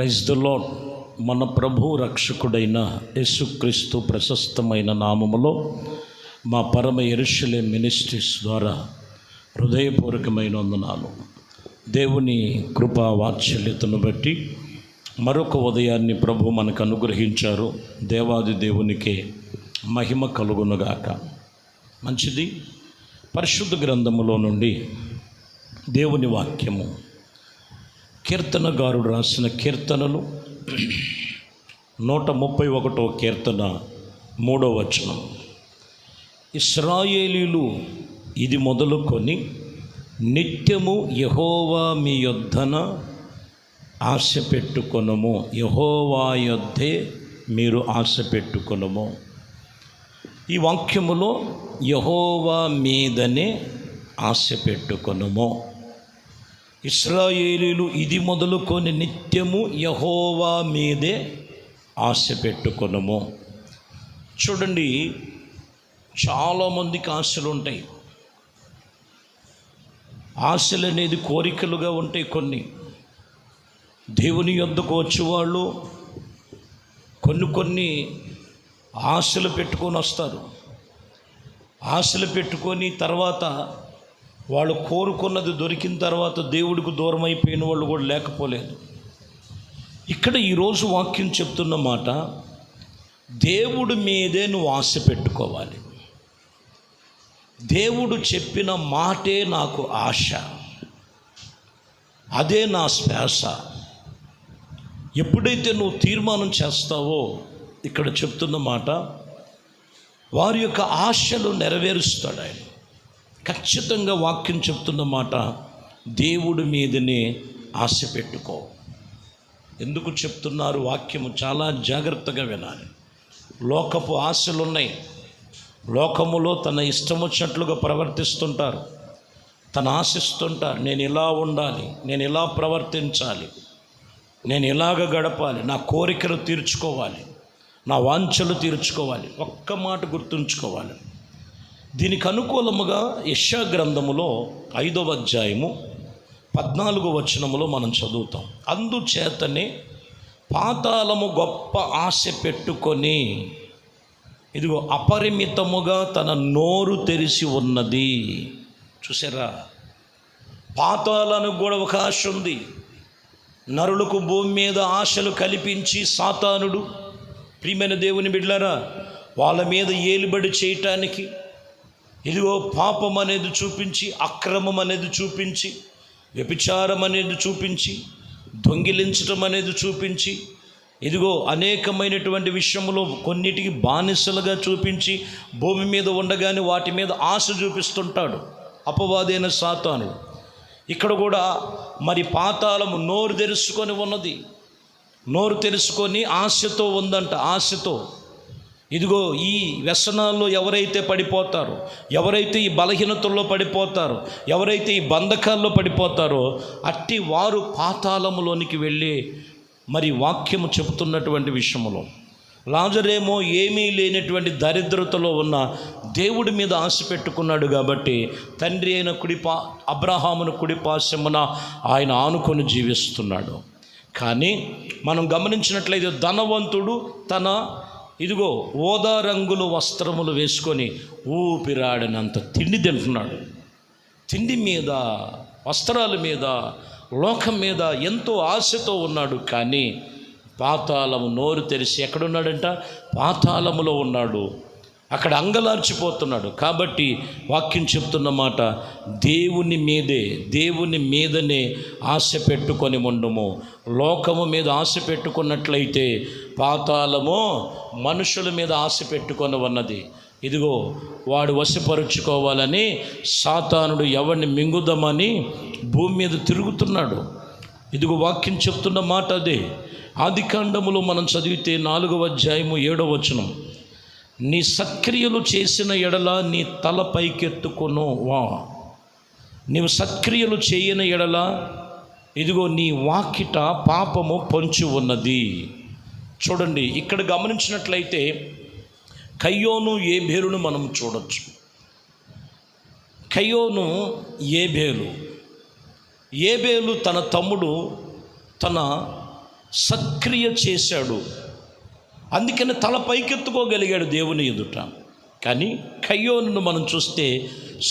Praise the lord. మన ప్రభు రక్షకుడైన యేసుక్రీస్తు ప్రశస్తమైన నామములో మా పరమ యెరూషలేం మినిస్ట్రీస్ ద్వారా హృదయపూర్వకమైన వందనాలు. దేవుని కృపా వాత్సల్యతను బట్టి మరొక ఉదయాన్ని ప్రభు మనకు అనుగ్రహించారు. దేవాది దేవునికే మహిమ కలుగునుగాక. మంచిది. పరిశుద్ధ గ్రంథములో నుండి దేవుని వాక్యము, కీర్తనగారుడు రాసిన కీర్తనలు 131వ కీర్తన 3వ వచనం. ఇశ్రాయేలీలు ఇది మొదలుకొని నిత్యము యెహోవా మీ యొద్దన ఆశ పెట్టుకొనుము, యెహోవా యొద్దే మీరు ఆశ పెట్టుకొనుము. ఈ వాక్యములో యెహోవా మీదనే ఆశ పెట్టుకొనుము. ఇశ్రాయేలీలు ఇది మొదలుకొని నిత్యము యెహోవా మీదే ఆశ పెట్టుకొనుము. చూడండి, చాలామందికి ఆశలు ఉంటాయి. ఆశలు అనేది కోరికలుగా ఉంటాయి. దేవుని యొద్దకు వచ్చేవాళ్ళు కొన్ని ఆశలు పెట్టుకొని వస్తారు. ఆశలు పెట్టుకొని తర్వాత వాళ్ళు కోరుకున్నది దొరికిన తర్వాత దేవుడికి దూరం అయిపోయిన వాళ్ళు కూడా లేకపోలేదు. ఇక్కడ ఈరోజు వాక్యం చెప్తున్న మాట, దేవుడి మీదే నువ్వు ఆశ పెట్టుకోవాలి. దేవుడు చెప్పిన మాటే నాకు ఆశ, అదే నా శ్వాస. ఎప్పుడైతే నువ్వు తీర్మానం చేస్తావో, ఇక్కడ చెప్తున్న మాట, వారి యొక్క ఆశలు నెరవేరుస్తాడు ఆయన. ఖచ్చితంగా వాక్యం చెప్తున్న మాట, దేవుడి మీదనే ఆశ పెట్టుకో. ఎందుకు చెప్తున్నారు? వాక్యము చాలా జాగ్రత్తగా వినాలి. లోకపు ఆశలు ఉన్నాయి. లోకములో తన ఇష్టం వచ్చినట్లుగా ప్రవర్తిస్తుంటారు. తను ఆశిస్తుంటారు, నేను ఇలా ఉండాలి, నేను ఇలా ప్రవర్తించాలి, నేను ఇలాగ గడపాలి, నా కోరికలు తీర్చుకోవాలి, నా వాంఛలు తీర్చుకోవాలి. ఒక్క మాట గుర్తుంచుకోవాలి. దీనికి అనుకూలముగా యెషయా గ్రంథములో 5వ అధ్యాయము 14వ వచనములో మనం చదువుతాం. అందుచేతనే పాతాళము గొప్ప ఆశ పెట్టుకొని, ఇదిగో అపరిమితముగా తన నోరు తెరిచి ఉన్నది. చూసారా? పాతాళానికి కూడా ఒక ఆశ ఉంది. నరులకు భూమి మీద ఆశలు కల్పించి సాతానుడు, ప్రియమైన దేవుని బిడ్డలారా, వాళ్ళ మీద ఏలుబడి చేయటానికి, ఇదిగో పాపం అనేది చూపించి, అక్రమం అనేది చూపించి, వ్యభిచారం అనేది చూపించి, దొంగిలించటం అనేది చూపించి, ఇదిగో అనేకమైనటువంటి విషయంలో కొన్నిటికి బానిసలుగా చూపించి, భూమి మీద ఉండగానే వాటి మీద ఆశ చూపిస్తుంటాడు అపవాదైన సాతాను. ఇక్కడ కూడా మరి పాతాళము నోరు తెరుచుకొని ఉన్నది. నోరు తెరుచుకొని ఆశతో ఉందంట. ఆశతో, ఇదిగో ఈ వ్యసనాల్లో ఎవరైతే పడిపోతారో, ఎవరైతే ఈ బలహీనతల్లో పడిపోతారో, ఎవరైతే ఈ బంధకాల్లో పడిపోతారో, అట్టి వారు పాతాళములోనికి వెళ్ళి, మరి వాక్యము చెబుతున్నటువంటి విషయంలో లాజరేమో ఏమీ లేనటువంటి దరిద్రతలో ఉన్న దేవుడి మీద ఆశ పెట్టుకున్నాడు కాబట్టి తండ్రి అయిన అబ్రహామును కుడిపాశమున ఆయన ఆనుకొని జీవిస్తున్నాడు. కానీ మనం గమనించినట్లయితే ధనవంతుడు తన ఇదిగో ఓదా రంగుల వస్త్రములు వేసుకొని ఊపిరాడనంత తిండి తింటున్నాడు. తిండి మీద, వస్త్రాల మీద, లోకం మీద ఎంతో ఆశతో ఉన్నాడు. కానీ పాతాళము నోరు తెరిచి ఎక్కడున్నాడంట? పాతాళములో ఉన్నాడు. అక్కడ అంగలార్చిపోతున్నాడు. కాబట్టి వాక్యం చెప్తున్న మాట, దేవుని మీదనే ఆశ పెట్టుకొని ఉండుము. లోకము మీద ఆశ పెట్టుకున్నట్లయితే పాతాళము మనుషుల మీద ఆశ పెట్టుకొని ఉన్నది. ఇదిగో వాడు వశపరుచుకోవాలని సాతానుడు ఎవరిని మింగుదామని భూమి మీద తిరుగుతున్నాడు. ఇదిగో వాక్యం చెప్తున్న మాట అదే. ఆదికాండములో మనం చదివితే 4వ అధ్యాయము 7వ వచనం, నీ సత్క్రియలు చేసిన ఎడల నీ తల పైకెత్తుకొను వా, నీవు సత్క్రియలు చేయని ఎడల ఇదిగో నీ వాకిట పాపము పొంచి ఉన్నది. చూడండి, ఇక్కడ గమనించినట్లయితే కయ్యోను ఏబేలును మనం చూడొచ్చు. కయ్యోను ఏబేలు తన తమ్ముడు తన సత్క్రియ చేశాడు. అందుకని తల పైకెత్తుకోగలిగాడు దేవుని ఎదుట. కానీ కయ్యోనును మనం చూస్తే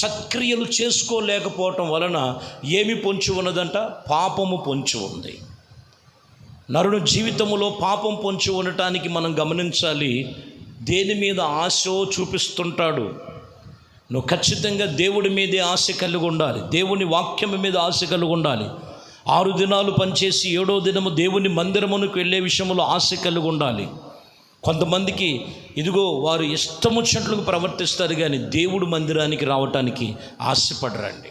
సత్క్రియలు చేసుకోలేకపోవటం వలన ఏమి పొంచి ఉన్నదంట? పాపము పొంచి ఉంది. నరుని జీవితంలో పాపం పొంచి ఉండటానికి మనం గమనించాలి. దేని మీద ఆశో చూపిస్తుంటాడు. నువ్వు ఖచ్చితంగా దేవుడి మీదే ఆశ కలిగి ఉండాలి. దేవుని వాక్యం మీద ఆశ కలిగి ఉండాలి. 6 దినాలు పనిచేసి 7వ దినము దేవుని మందిరమునకు వెళ్ళే విషయంలో ఆశ కలిగి ఉండాలి. కొంతమందికి ఇదిగో వారు ఇష్టమొచ్చినట్లుగా ప్రవర్తిస్తారు, కానీ దేవుడు మందిరానికి రావటానికి ఆశపడరండి.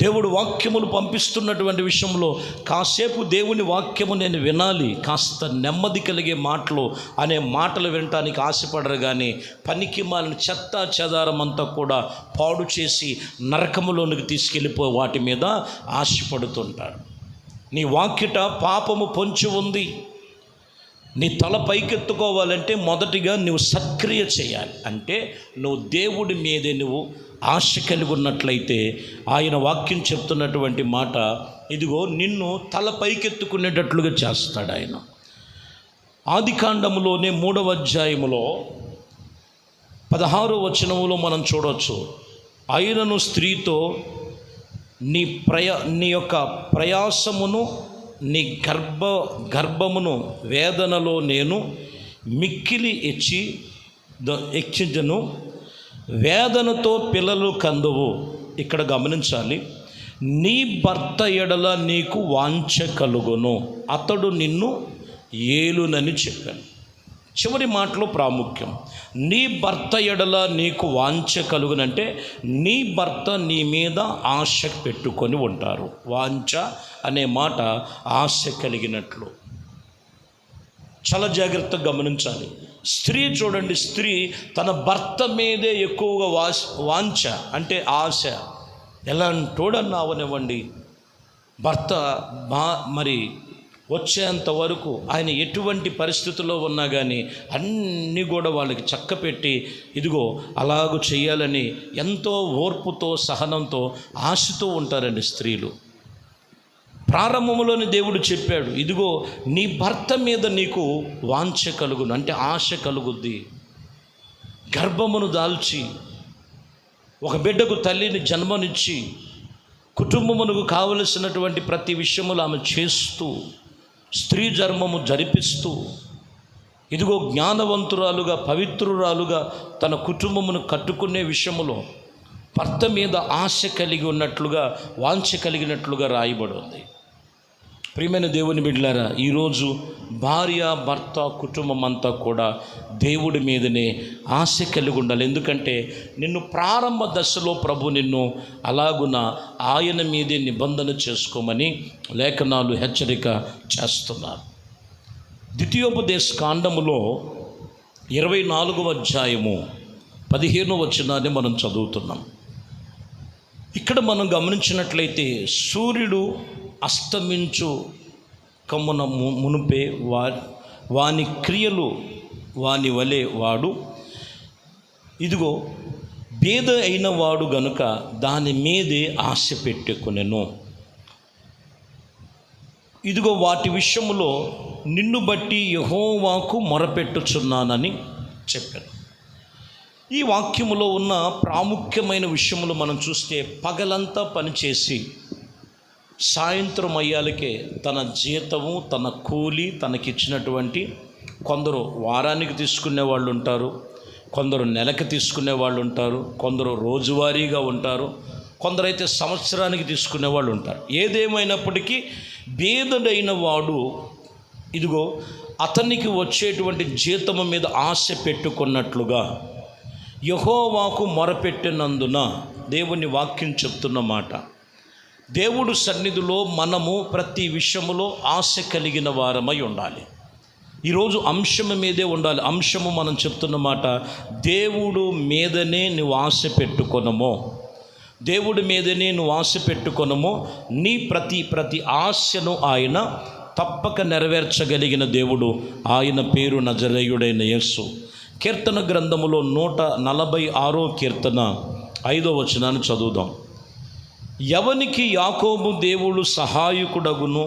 దేవుడు వాక్యములు పంపిస్తున్నటువంటి విషయంలో కాసేపు దేవుని వాక్యము నేను వినాలి, కాస్త నెమ్మది కలిగే మాటలు అనే మాటలు వినటానికి ఆశపడరు. కానీ పనికి మాలిన చెత్త చెదారం అంతా కూడా పాడు చేసి నరకములోనికి తీసుకెళ్ళిపో వాటి మీద ఆశపడుతుంటారు. నీ వాక్యట పాపము పొంచి ఉంది. నీ తల పైకెత్తుకోవాలంటే మొదటిగా నువ్వు సత్క్రియ చేయాలి. అంటే నువ్వు దేవుడి మీదే నువ్వు ఆశ కలిగి ఉన్నట్లయితే ఆయన వాక్యం చెప్తున్నటువంటి మాట, ఇదిగో నిన్ను తల పైకెత్తుకునేటట్లుగా చేస్తాడు ఆయన. ఆదికాండములోనే 3వ అధ్యాయములో 16వ వచనములో మనం చూడవచ్చు. ఆయనను స్త్రీతో నీ యొక్క ప్రయాసమును నీ గర్భమును వేదనలో నేను మిక్కిలి ఎక్కించను, వేదనతో పిల్లలు కందువు. ఇక్కడ గమనించాలి, నీ భర్త ఎడల నీకు వాంఛ కలుగును, అతడు నిన్ను ఏలునని చెప్పాను. చివరి మాటలో ప్రాముఖ్యం. నీ భర్త ఎడల నీకు వాంఛ కలుగునంటే నీ భర్త నీ మీద ఆశ పెట్టుకొని ఉంటారు. వాంఛ అనే మాట ఆశ కలిగినట్లు. చాలా జాగ్రత్తగా గమనించాలి. స్త్రీ చూడండి, స్త్రీ తన భర్త మీదే ఎక్కువగా వాంఛ అంటే ఆశ. ఎలాంటోడన్నా అవనివ్వండి, భర్త మరి వచ్చేంత వరకు ఆయన ఎటువంటి పరిస్థితుల్లో ఉన్నా కానీ అన్నీ కూడా వాళ్ళకి చక్కపెట్టి ఇదిగో అలాగూ చేయాలని ఎంతో ఓర్పుతో సహనంతో ఆశతో ఉంటారండి స్త్రీలు. ప్రారంభంలోని దేవుడు చెప్పాడు, ఇదిగో నీ భర్త మీద నీకు వాంఛ కలుగును అంటే ఆశ కలుగుద్ది. గర్భమును దాల్చి ఒక బిడ్డకు తల్లిని జన్మనిచ్చి కుటుంబమునకు కావలసినటువంటి ప్రతి విషయములు ఆమె చేస్తూ స్త్రీ ధర్మము జరిపిస్తూ ఇదిగో జ్ఞానవంతురాలుగా పవిత్రురాలుగా తన కుటుంబమును కట్టుకునే విషయంలో భర్త మీద ఆశ కలిగి ఉన్నట్లుగా వాంఛ కలిగినట్లుగా రాయబడి ఉంది. ప్రియమైన దేవుని బిడ్డలారా, ఈరోజు భార్య భర్త కుటుంబం అంతా కూడా దేవుడి మీదనే ఆశ కలిగి ఉండాలి. ఎందుకంటే నిన్ను ప్రారంభ దశలో ప్రభు నిన్ను అలాగున ఆయన మీదే నిబంధన చేసుకోమని లేఖనాలు హెచ్చరిక చేస్తున్నారు. ద్వితీయోపదేశ కాండములో 24వ అధ్యాయము 15వ వచనాన్ని మనం చదువుతున్నాం. ఇక్కడ మనం గమనించినట్లయితే సూర్యుడు అస్తమించు కమ్మున మునుపే వాని క్రియలు వాని వలె వాడు ఇదిగో భేద అయిన వాడు గనుక దాని మీదే ఆశ పెట్టుకొనెను. ఇదిగో వాటి విషయములో నిన్ను బట్టి యెహోవాకు మొరపెట్టుచున్నానని చెప్పాను. ఈ వాక్యములో ఉన్న ప్రాముఖ్యమైన విషయములు మనం చూస్తే పగలంతా పనిచేసి సాయంత్రం అయ్యాలకే తన జీతము తన కూలి తనకిచ్చినటువంటి కొందరు వారానికి తీసుకునే వాళ్ళు ఉంటారు, కొందరు నెలకు తీసుకునే వాళ్ళు ఉంటారు, కొందరు రోజువారీగా ఉంటారు, కొందరైతే సంవత్సరానికి తీసుకునే వాళ్ళు ఉంటారు. ఏదేమైనప్పటికీ భేదుడైన వాడు ఇదిగో అతనికి వచ్చేటువంటి జీతము మీద ఆశ పెట్టుకున్నట్లుగా యెహోవాకు మొరపెట్టినందున దేవుని వాక్యం చెప్తున్న మాట. దేవుడు సన్నిధిలో మనము ప్రతి విషయములో ఆశ కలిగిన వారమై ఉండాలి. ఈరోజు అంశము మీదే ఉండాలి. అంశము మనం చెప్తున్న మాట, దేవుడు మీదనే నువ్వు ఆశ పెట్టుకొనమో, దేవుడి మీదనే నువ్వు ఆశ పెట్టుకొనమో నీ ప్రతి ఆశను ఆయన తప్పక నెరవేర్చగలిగిన దేవుడు. ఆయన పేరు నజరేయుడైన యేసు. కీర్తన గ్రంథములో 146వ కీర్తన 5వ వచనాన్ని చదువుదాం. ఎవనికి యాకోబు దేవుడు సహాయకుడగును,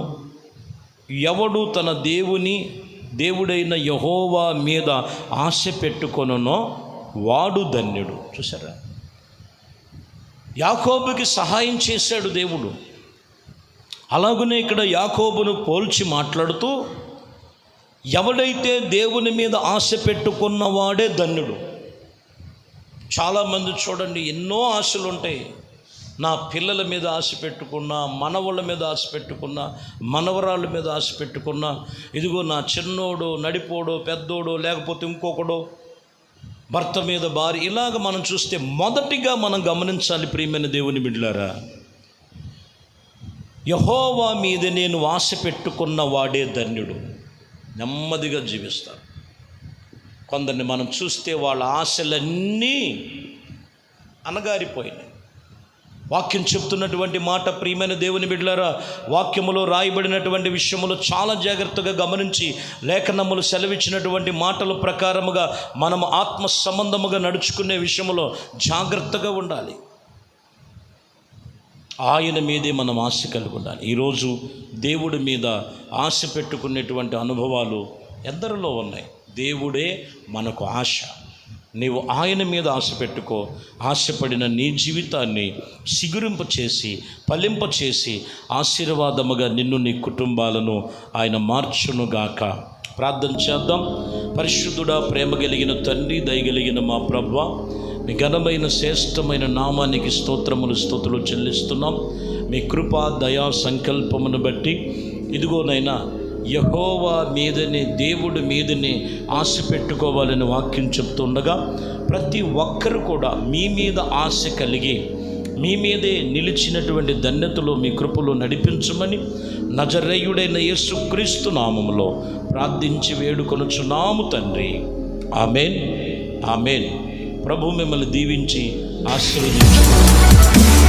ఎవడు తన దేవుడైన యెహోవా మీద ఆశ పెట్టుకొనునో వాడు ధన్యుడు. చూసారా, యాకోబుకి సహాయం చేశాడు దేవుడు. అలాగనే ఇక్కడ యాకోబును పోల్చి మాట్లాడుతూ, ఎవడైతే దేవుని మీద ఆశ పెట్టుకున్నవాడే ధన్యుడు. చాలామంది చూడండి, ఎన్నో ఆశలు ఉంటాయి. నా పిల్లల మీద ఆశ పెట్టుకున్నా, మనవళ్ళ మీద ఆశ పెట్టుకున్నా, మనవరాళ్ళ మీద ఆశ పెట్టుకున్నా, ఇదిగో నా చిన్నోడు, నడిపోడో, పెద్దోడో, లేకపోతే ఇంకొకడో, భర్త మీద భార్య, ఇలాగ మనం చూస్తే మొదటిగా మనం గమనించాలి ప్రియమైన దేవుని బిడ్డలారా, యెహోవా మీద నేను ఆశ పెట్టుకున్న వాడే ధన్యుడు. నెమ్మదిగా జీవిస్తారు. కొందరిని మనం చూస్తే వాళ్ళ ఆశలన్నీ అనగారిపోయినాయి. వాక్యం చెప్తున్నటువంటి మాట ప్రియమైన దేవుని బిడ్డలారా, వాక్యములో రాయబడినటువంటి విషయములు చాలా జాగ్రత్తగా గమనించి, లేఖనములు సెలవిచ్చినటువంటి మాటల ప్రకారముగా మనం ఆత్మ సంబంధముగా నడుచుకునే విషయంలో జాగ్రత్తగా ఉండాలి. ఆయన మీదే మనం ఆశ కలిగి ఉండాలి. ఈరోజు దేవుడి మీద ఆశ పెట్టుకునేటువంటి అనుభవాలు ఎందరిలో ఉన్నాయి. దేవుడే మనకు ఆశ. నీవు ఆయన మీద ఆశ పెట్టుకో. ఆశపడిన నీ జీవితాన్ని సిగురింప చేసి, ఫలింప చేసి, ఆశీర్వాదముగా నిన్ను, నీ కుటుంబాలను ఆయన మార్చునుగాక. ప్రార్థన చేద్దాం. పరిశుద్ధుడా, ప్రేమ కలిగిన తండ్రి, దయగలిగిన మా ప్రభువా, మీ ఘనమైన శ్రేష్టమైన నామానికి స్తుతులు చెల్లిస్తున్నాం. మీ కృపా దయా సంకల్పమును బట్టి ఇదిగోనైనా యెహోవా మీదనే, దేవుడి మీదనే ఆశ పెట్టుకోవాలని వాక్యం చెప్తుండగా, ప్రతి ఒక్కరు కూడా మీ మీద ఆశ కలిగి మీ మీదే నిలిచినటువంటి ధన్యతలో మీ కృపలో నడిపించమని నజరేయుడైన యేసుక్రీస్తు నామములో ప్రార్థించి వేడుకొనుచున్నాము తండ్రి. ఆమేన్, ఆమేన్. ప్రభు మిమ్మల్ని దీవించి ఆశీర్వదించును.